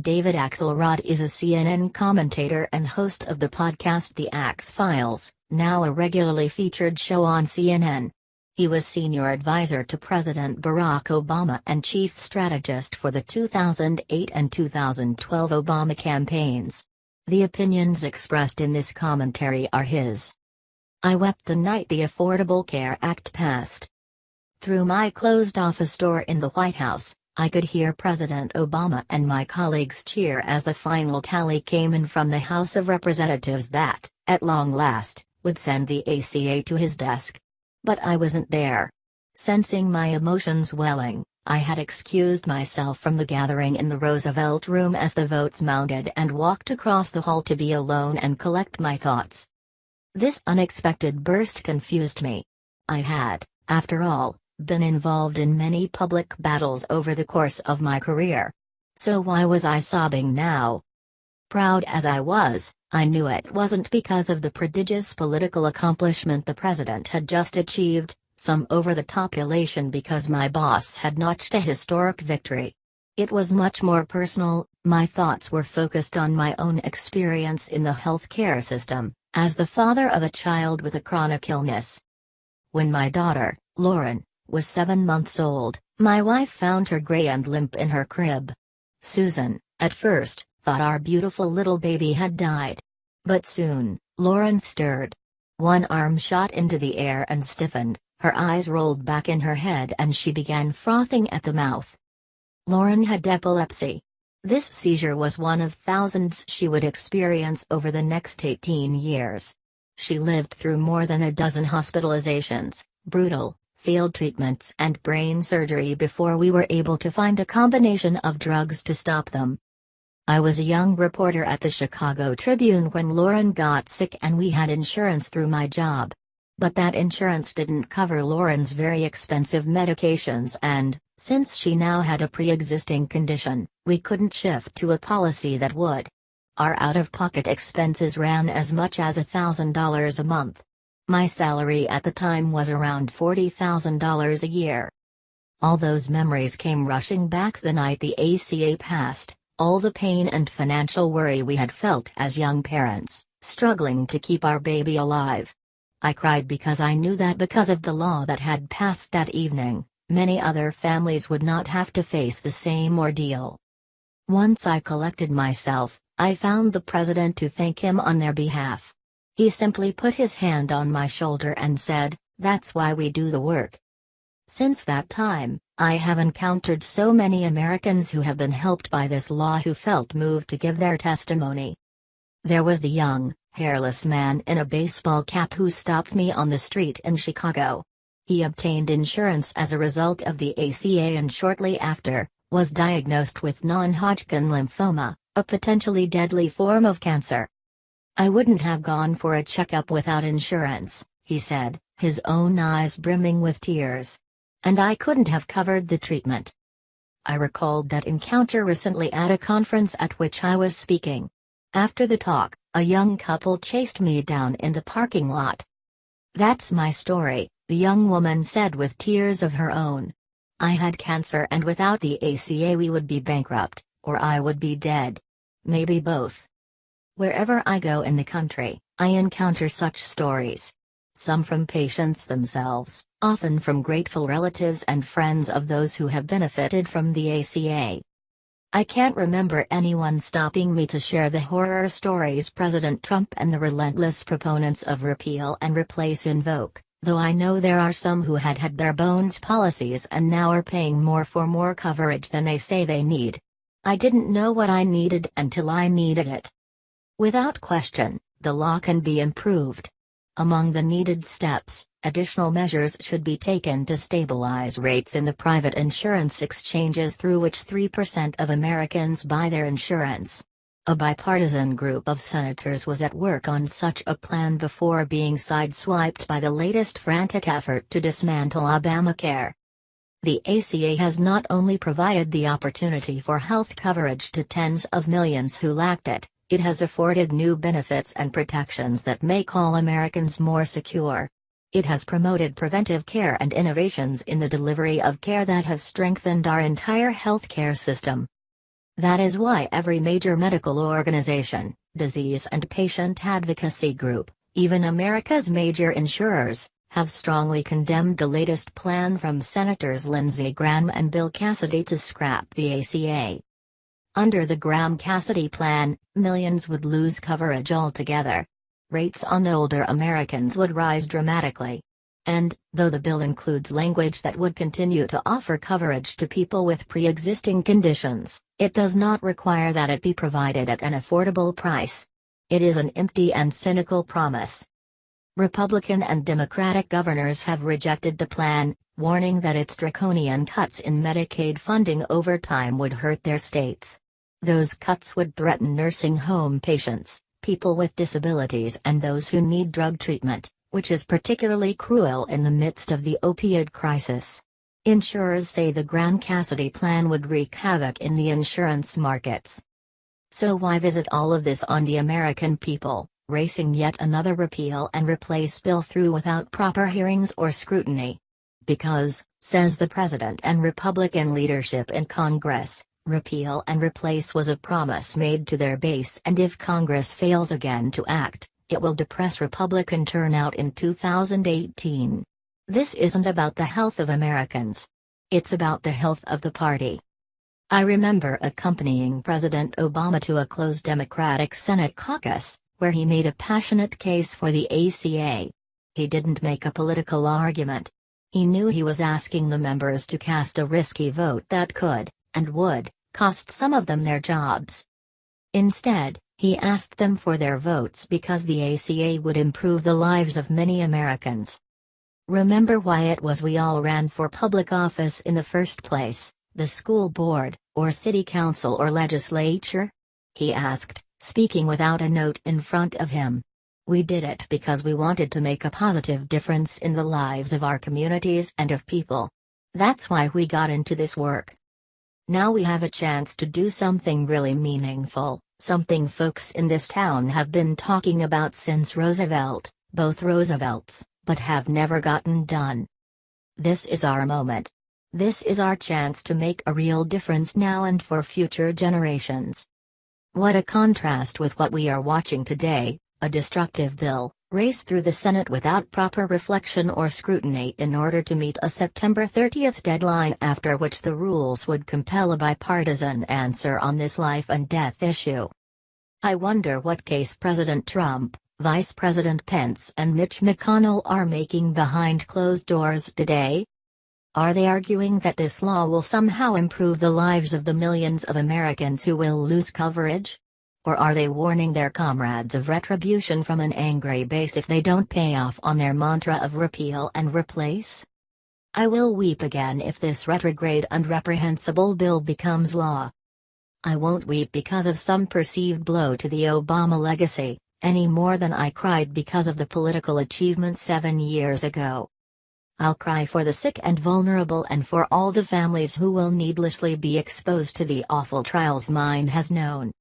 David Axelrod is a CNN commentator and host of the podcast The Axe Files, now a regularly featured show on CNN. He was senior advisor to President Barack Obama and chief strategist for the 2008 and 2012 Obama campaigns. The opinions expressed in this commentary are his. I wept the night the Affordable Care Act passed. Through my closed office door in the White House, I could hear President Obama and my colleagues cheer as the final tally came in from the House of Representatives that, at long last, would send the ACA to his desk. But I wasn't there. Sensing my emotions welling, I had excused myself from the gathering in the Roosevelt Room as the votes mounted and walked across the hall to be alone and collect my thoughts. This unexpected burst confused me. I had, after all, been involved in many public battles over the course of my career. So why was I sobbing now? Proud as I was, I knew it wasn't because of the prodigious political accomplishment the president had just achieved, some over-the-top elation because my boss had notched a historic victory. It was much more personal. My thoughts were focused on my own experience in the healthcare system, as the father of a child with a chronic illness. When my daughter, Lauren, was 7 months old, my wife found her gray and limp in her crib. Susan, at first, thought our beautiful little baby had died. But soon, Lauren stirred. One arm shot into the air and stiffened, her eyes rolled back in her head and she began frothing at the mouth. Lauren had epilepsy. This seizure was one of thousands she would experience over the next 18 years. She lived through more than a dozen hospitalizations, brutal field treatments and brain surgery before we were able to find a combination of drugs to stop them. I was a young reporter at the Chicago Tribune when Lauren got sick and we had insurance through my job. But that insurance didn't cover Lauren's very expensive medications and, since she now had a pre-existing condition, we couldn't shift to a policy that would. Our out-of-pocket expenses ran as much as $1,000 a month. My salary at the time was around $40,000 a year. All those memories came rushing back the night the ACA passed, all the pain and financial worry we had felt as young parents, struggling to keep our baby alive. I cried because I knew that because of the law that had passed that evening, many other families would not have to face the same ordeal. Once I collected myself, I found the president to thank him on their behalf. He simply put his hand on my shoulder and said, "That's why we do the work." Since that time, I have encountered so many Americans who have been helped by this law who felt moved to give their testimony. There was the young, hairless man in a baseball cap who stopped me on the street in Chicago. He obtained insurance as a result of the ACA and shortly after, was diagnosed with non-Hodgkin lymphoma, a potentially deadly form of cancer. "I wouldn't have gone for a checkup without insurance," he said, his own eyes brimming with tears. "And I couldn't have covered the treatment." I recalled that encounter recently at a conference at which I was speaking. After the talk, a young couple chased me down in the parking lot. "That's my story," the young woman said with tears of her own. "I had cancer and without the ACA we would be bankrupt, or I would be dead. Maybe both." Wherever I go in the country, I encounter such stories. Some from patients themselves, often from grateful relatives and friends of those who have benefited from the ACA. I can't remember anyone stopping me to share the horror stories President Trump and the relentless proponents of repeal and replace invoke, though I know there are some who had bare bones policies and now are paying more for more coverage than they say they need. I didn't know what I needed until I needed it. Without question, the law can be improved. Among the needed steps, additional measures should be taken to stabilize rates in the private insurance exchanges through which 3% of Americans buy their insurance. A bipartisan group of senators was at work on such a plan before being sideswiped by the latest frantic effort to dismantle Obamacare. The ACA has not only provided the opportunity for health coverage to tens of millions who lacked it, it has afforded new benefits and protections that make all Americans more secure. It has promoted preventive care and innovations in the delivery of care that have strengthened our entire healthcare system. That is why every major medical organization, disease and patient advocacy group, even America's major insurers, have strongly condemned the latest plan from Senators Lindsey Graham and Bill Cassidy to scrap the ACA. Under the Graham-Cassidy plan, millions would lose coverage altogether. Rates on older Americans would rise dramatically. And, though the bill includes language that would continue to offer coverage to people with pre-existing conditions, it does not require that it be provided at an affordable price. It is an empty and cynical promise. Republican and Democratic governors have rejected the plan, warning that its draconian cuts in Medicaid funding over time would hurt their states. Those cuts would threaten nursing home patients, people with disabilities and those who need drug treatment, which is particularly cruel in the midst of the opioid crisis. Insurers say the Graham-Cassidy plan would wreak havoc in the insurance markets. So why visit all of this on the American people, racing yet another repeal and replace bill through without proper hearings or scrutiny? Because, says the president and Republican leadership in Congress, repeal and replace was a promise made to their base, and if Congress fails again to act, it will depress Republican turnout in 2018. This isn't about the health of Americans. It's about the health of the party. I remember accompanying President Obama to a closed Democratic Senate caucus, where he made a passionate case for the ACA. He didn't make a political argument. He knew he was asking the members to cast a risky vote that could, and would, cost some of them their jobs. Instead, he asked them for their votes because the ACA would improve the lives of many Americans. Remember why it was we all ran for public office in the first place, the school board, or city council or legislature? He asked, speaking without a note in front of him. We did it because we wanted to make a positive difference in the lives of our communities and of people. That's why we got into this work. Now we have a chance to do something really meaningful, something folks in this town have been talking about since Roosevelt, both Roosevelts, but have never gotten done. This is our moment. This is our chance to make a real difference now and for future generations. What a contrast with what we are watching today, a destructive bill, race through the Senate without proper reflection or scrutiny in order to meet a September 30th deadline after which the rules would compel a bipartisan answer on this life and death issue. I wonder what case President Trump, Vice President Pence and Mitch McConnell are making behind closed doors today. Are they arguing that this law will somehow improve the lives of the millions of Americans who will lose coverage? Or are they warning their comrades of retribution from an angry base if they don't pay off on their mantra of repeal and replace? I will weep again if this retrograde and reprehensible bill becomes law. I won't weep because of some perceived blow to the Obama legacy, any more than I cried because of the political achievements 7 years ago. I'll cry for the sick and vulnerable and for all the families who will needlessly be exposed to the awful trials mine has known.